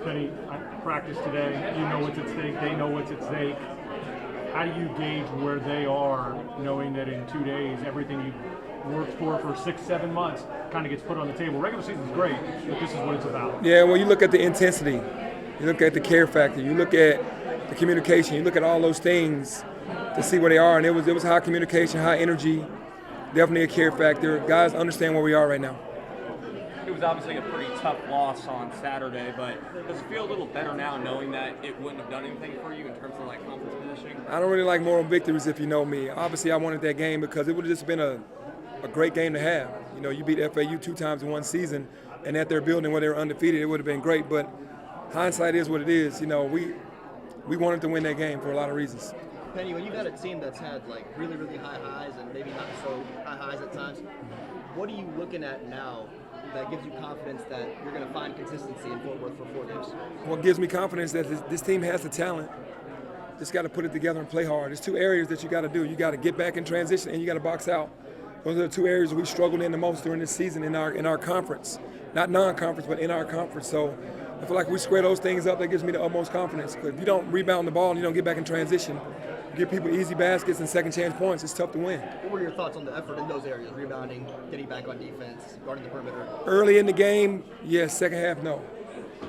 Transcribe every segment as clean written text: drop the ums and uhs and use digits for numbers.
Penny, I practice today. You know what's at stake. They know what's at stake. How do you gauge where they are, knowing that in 2 days, everything you worked for 6-7 months kind of gets put on the table? Regular season's great, but this is what it's about. Yeah, well, you look at the intensity, you look at the care factor, you look at the communication, you look at all those things to see where they are, and it was high communication, high energy, definitely a care factor. Guys understand where we are right now. It was obviously a pretty tough loss on Saturday, but does it feel a little better now knowing that it wouldn't have done anything for you in terms of like conference positioning? I don't really like moral victories if you know me. Obviously, I wanted that game because it would have just been a great game to have. You know, you beat FAU 2 times in one season, and at their building where they were undefeated, it would have been great. But hindsight is what it is. You know, we wanted to win that game for a lot of reasons. Penny, when you've got a team that's had like really, really high highs and maybe not so high highs at times, what are you looking at now that gives you confidence that you're going to find consistency in Fort Worth for 4 games? What gives me confidence that this team has the talent. Just got to put it together and play hard. There's 2 areas that you got to do. You got to get back in transition and you got to box out. Those are the 2 areas we struggled in the most during this season in our conference. Not non-conference, but in our conference. So I feel like we square those things up. That gives me the utmost confidence. Because if you don't rebound the ball and you don't get back in transition, give people easy baskets and second chance points, it's tough to win. What were your thoughts on the effort in those areas? Rebounding, getting back on defense, guarding the perimeter? Early in the game, yes. Second half, no.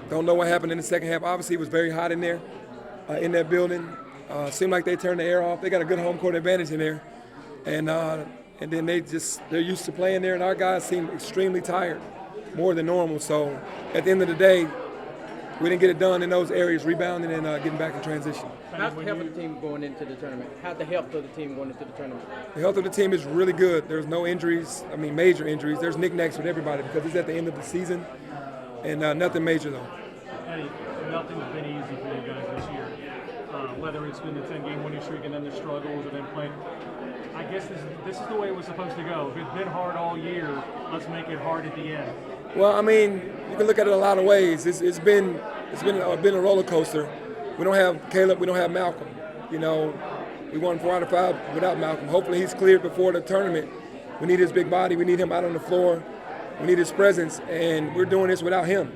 Don't know what happened in the second half. Obviously, it was very hot in there, in that building. Seemed like they turned the air off. They got a good home court advantage in there. And then they're used to playing there, and our guys seem extremely tired, more than normal. So at the end of the day, we didn't get it done in those areas, rebounding and getting back in transition. How's the health of the team going into the tournament? How's the health of the team going into the tournament? The health of the team is really good. There's no injuries, major injuries. There's knickknacks with everybody because it's at the end of the season, and nothing major, though. Penny, nothing's been easy for you guys this year. Whether it's been the 10-game winning streak and then the struggles or then playing. I guess this is the way it was supposed to go. If it's been hard all year, let's make it hard at the end. Well, you can look at it a lot of ways. It's been a roller coaster. We don't have Caleb. We don't have Malcolm. You know, we won 4 out of 5 without Malcolm. Hopefully he's cleared before the tournament. We need his big body. We need him out on the floor. We need his presence, and we're doing this without him.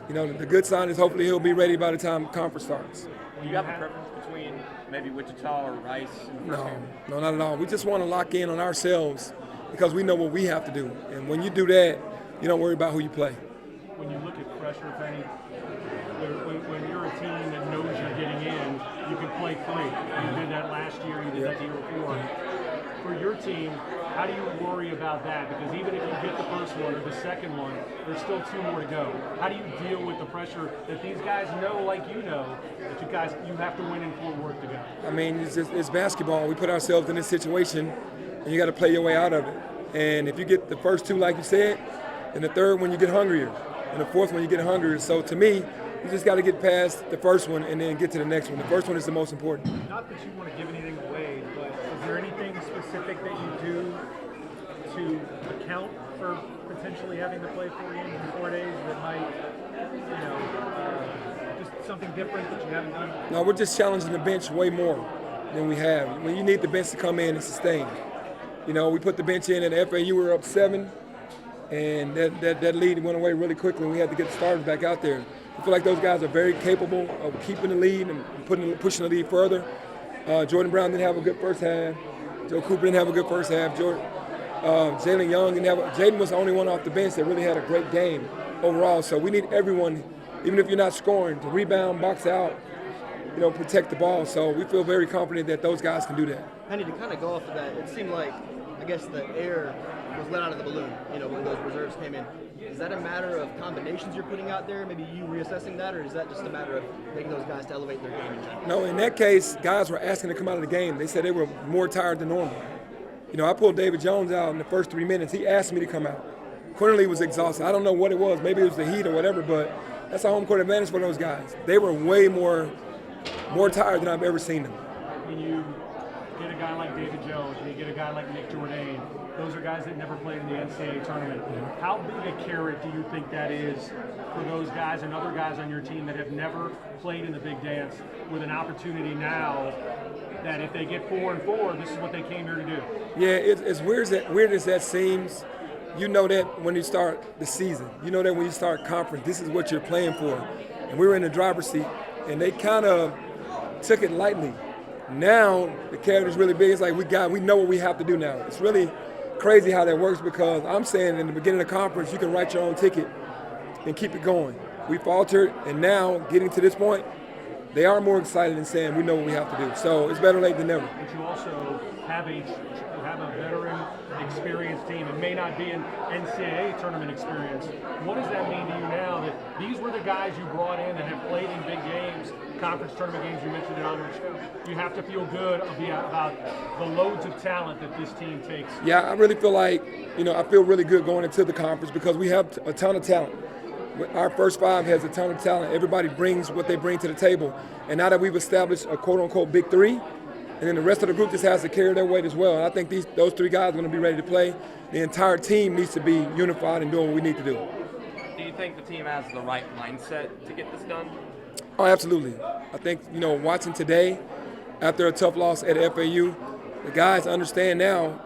You know, the good sign is hopefully he'll be ready by the time conference starts. Do you have a preference between maybe Wichita or Rice in the first game? No, not at all. We just want to lock in on ourselves because we know what we have to do. And when you do that, you don't worry about who you play. When you look at pressure, Penny, when you're a team that knows you're getting in, you can play free. You did that last year. You did that the year before. For your team, how do you worry about that? Because even if you get the first one or the second one, there's still 2 more to go. How do you deal with the pressure that these guys know, like you know, that you have to win in Fort Worth to go? It's basketball. We put ourselves in this situation, and you got to play your way out of it. And if you get the first 2, like you said, then the third one you get hungrier, and the fourth one you get hungrier. So to me, you just got to get past the first one and then get to the next one. The first one is the most important. Not that you want to give anything away, but is there anything specific that you do to account for potentially having to play 4 games in 4 days that might, just something different that you haven't done? No, we're just challenging the bench way more than we have. When you need the bench to come in and sustain. You know, we put the bench in at FAU, we were up 7, and that lead went away really quickly, and we had to get the starters back out there. I feel like those guys are very capable of keeping the lead and pushing the lead further. Jordan Brown didn't have a good first half. Joe Cooper didn't have a good first half. Jalen Young didn't have Jaden was the only one off the bench that really had a great game overall. So we need everyone, even if you're not scoring, to rebound, box out, protect the ball. So we feel very confident that those guys can do that. Penny, to kind of go off of that, it seemed like, I guess, the air was let out of the balloon, when those reserves came in. Is that a matter of combinations you're putting out there, maybe you reassessing that, or is that just a matter of making those guys to elevate their game in general? No, in that case, guys were asking to come out of the game. They said they were more tired than normal. I pulled David Jones out in the first 3 minutes. He asked me to come out. Quinterly was exhausted. I don't know what it was. Maybe it was the heat or whatever, but that's a home court advantage for those guys. They were way more tired than I've ever seen them. When you get a guy like David Jones and you get a guy like Nick Jourdain, those are guys that never played in the NCAA tournament. How big a carrot do you think that is for those guys and other guys on your team that have never played in the big dance with an opportunity now that if they get 4-4, this is what they came here to do? Yeah, it's weird as that seems. you know that when you start the season. You know that when you start conference, this is what you're playing for. And we were in the driver's seat, and they kind of took it lightly. Now the character's really big. It's like we know what we have to do now. It's really crazy how that works because I'm saying in the beginning of the conference, you can write your own ticket and keep it going. We faltered, and now getting to this point, they are more excited and saying we know what we have to do. So it's better late than never. But you also have a veteran, experienced team. It may not be an NCAA tournament experience. What does that mean to you now that these were the guys you brought in that have played in big games, conference tournament games? You mentioned it on your show. You have to feel good about the loads of talent that this team takes. Yeah, I really feel like, I feel really good going into the conference because we have a ton of talent. Our first five has a ton of talent. Everybody brings what they bring to the table. And now that we've established a quote-unquote big three, and then the rest of the group just has to carry their weight as well. And I think those three guys are going to be ready to play. The entire team needs to be unified and doing what we need to do. Do you think the team has the right mindset to get this done? Oh, absolutely. I think, watching today, after a tough loss at FAU, the guys understand now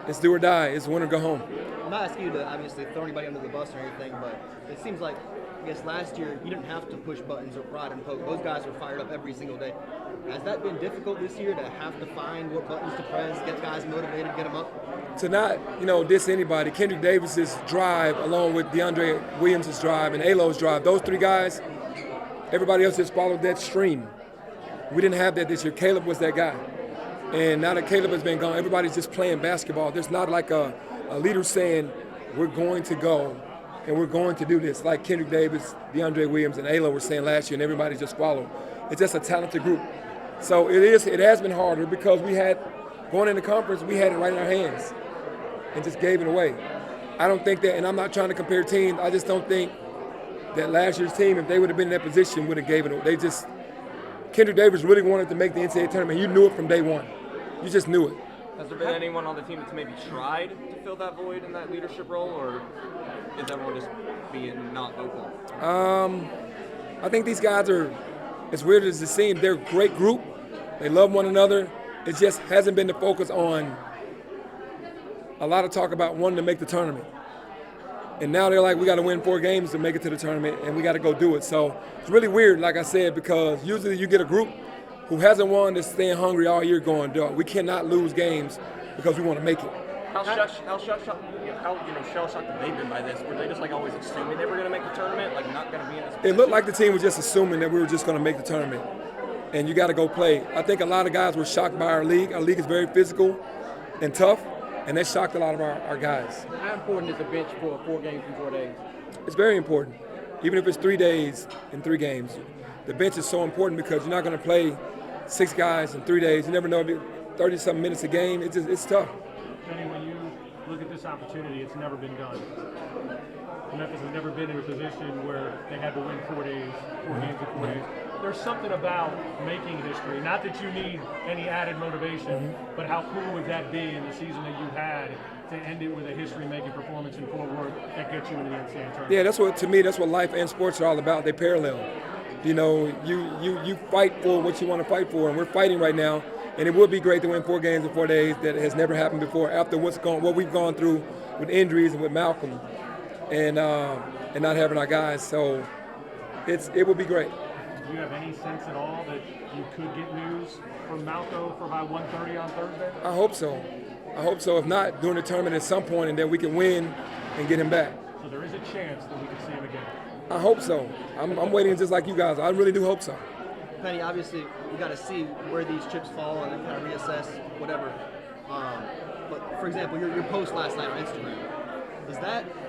it's do or die. It's win or go home. I'm not asking you to obviously throw anybody under the bus or anything, but it seems like, I guess last year you didn't have to push buttons or prod and poke. Those guys were fired up every single day. Has that been difficult this year to have to find what buttons to press, get guys motivated, get them up? To not, diss anybody, Kendrick Davis's drive along with DeAndre Williams' drive and Alo's drive, those three guys, everybody else just followed that stream. We didn't have that this year. Caleb was that guy. And now that Caleb has been gone, everybody's just playing basketball. There's not like a leader saying, we're going to go and we're going to do this, like Kendrick Davis, DeAndre Williams, and Alo were saying last year, and everybody just followed. It's just a talented group. So it has been harder because going in the conference, we had it right in our hands and just gave it away. I don't think that, and I'm not trying to compare teams, I just don't think that last year's team, if they would have been in that position, would have gave it away. Kendrick Davis really wanted to make the NCAA tournament. You knew it from day one. You just knew it. Has there been anyone on the team that's maybe tried to fill that void in that leadership role, or is everyone just being not vocal? I think these guys are, as weird as it seems, they're a great group. They love one another. It just hasn't been the focus on a lot of talk about wanting to make the tournament. And now they're like, we got to win 4 games to make it to the tournament, and we got to go do it. So it's really weird, like I said, because usually you get a group who hasn't won that's staying hungry all year going, dog, we cannot lose games because we want to make it. How shell-shocked have they been by this? Were they just like always assuming they were going to make the tournament, like not going to be in this position? It looked like the team was just assuming that we were just going to make the tournament, and you got to go play. I think a lot of guys were shocked by our league. Our league is very physical and tough, and that shocked a lot of our guys. How important is the bench for 4 games in 4 days? It's very important. Even if it's 3 days and 3 games, the bench is so important because you're not going to play 6 guys in 3 days. You never know, 30-something minutes a game. It's tough. Penny, when you look at this opportunity, it's never been done. Memphis has never been in a position where they had to win 4 days, 4 games in 4 days. There's something about making history. Not that you need any added motivation, but how cool would that be in the season that you had to end it with a history-making performance in Fort Worth that gets you into the NCAA tournament? Yeah, to me, that's what life and sports are all about. They parallel. You fight for what you want to fight for, and we're fighting right now. And it would be great to win 4 games in 4 days. That has never happened before. After what we've gone through with injuries and with Malcolm, and not having our guys, so it would be great. Do you have any sense at all that you could get news from Malco for about 1:30 on Thursday? I hope so. If not, during the tournament at some point, and then we can win and get him back. So there is a chance that we could see him again. I hope so. I'm waiting just like you guys. I really do hope so. Penny, obviously, we got to see where these chips fall and then kind of reassess whatever. But for example, your post last night on Instagram,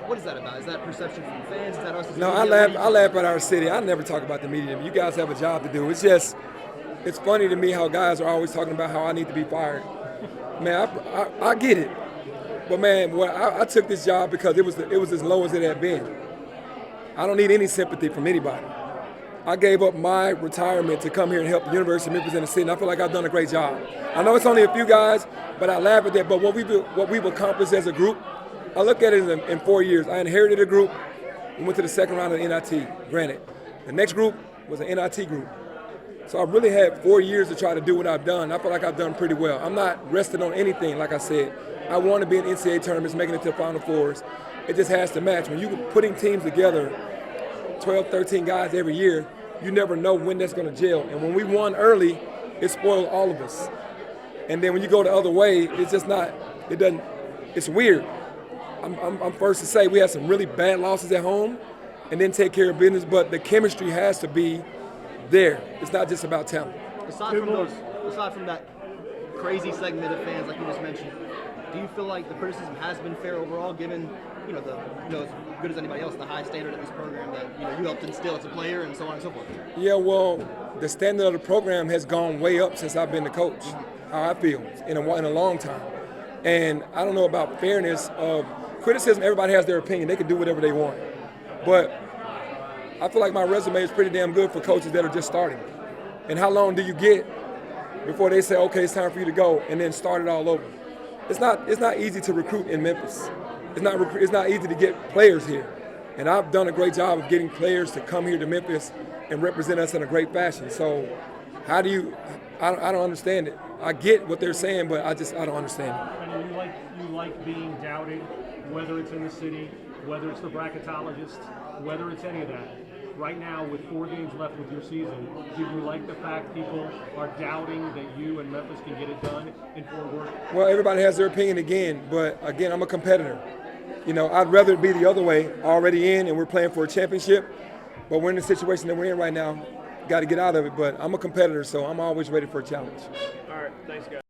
what is that about? Is that perception from fans? Is that us? No, I laugh at our city. I never talk about the media. You guys have a job to do. It's funny to me how guys are always talking about how I need to be fired. Man, I get it. But man, I took this job because it was as low as it had been. I don't need any sympathy from anybody. I gave up my retirement to come here and help the University of Memphis in the city, and I feel like I've done a great job. I know it's only a few guys, but I laugh at that. But what we've accomplished as a group, I look at it in 4 years. I inherited a group. We went to the second round of the NIT, granted. The next group was an NIT group. So I really had 4 years to try to do what I've done. I feel like I've done pretty well. I'm not resting on anything, like I said. I want to be in NCAA tournaments, making it to the Final Fours. It just has to match. When you're putting teams together, 12, 13 guys every year, you never know when that's going to gel. And when we won early, it spoiled all of us. And then when you go the other way, it's just not, it doesn't, it's weird. I'm first to say we had some really bad losses at home and then take care of business, but the chemistry has to be there. It's not just about talent. Aside from that crazy segment of fans like you just mentioned, do you feel like the criticism has been fair overall, given as good as anybody else, the high standard of this program that you helped instill as a player and so on and so forth? Yeah, well, the standard of the program has gone way up since I've been the coach. How I feel in a long time, and I don't know about fairness of criticism. Everybody has their opinion; they can do whatever they want, but I feel like my resume is pretty damn good for coaches that are just starting. And how long do you get before they say, okay, it's time for you to go, and then start it all over? It's not easy to recruit in Memphis. It's not easy to get players here. And I've done a great job of getting players to come here to Memphis and represent us in a great fashion. So how do you – I don't understand it. I get what they're saying, but I don't understand it. And you like being doubted, whether it's in the city, whether it's the bracketologists, whether it's any of that. Right now, with 4 games left with your season, do you like the fact people are doubting that you and Memphis can get it done in Fort Worth? Well, everybody has their opinion again, but again, I'm a competitor. I'd rather it be the other way, already in, and we're playing for a championship. But we're in the situation that we're in right now. Got to get out of it. But I'm a competitor, so I'm always ready for a challenge. All right, thanks, guys.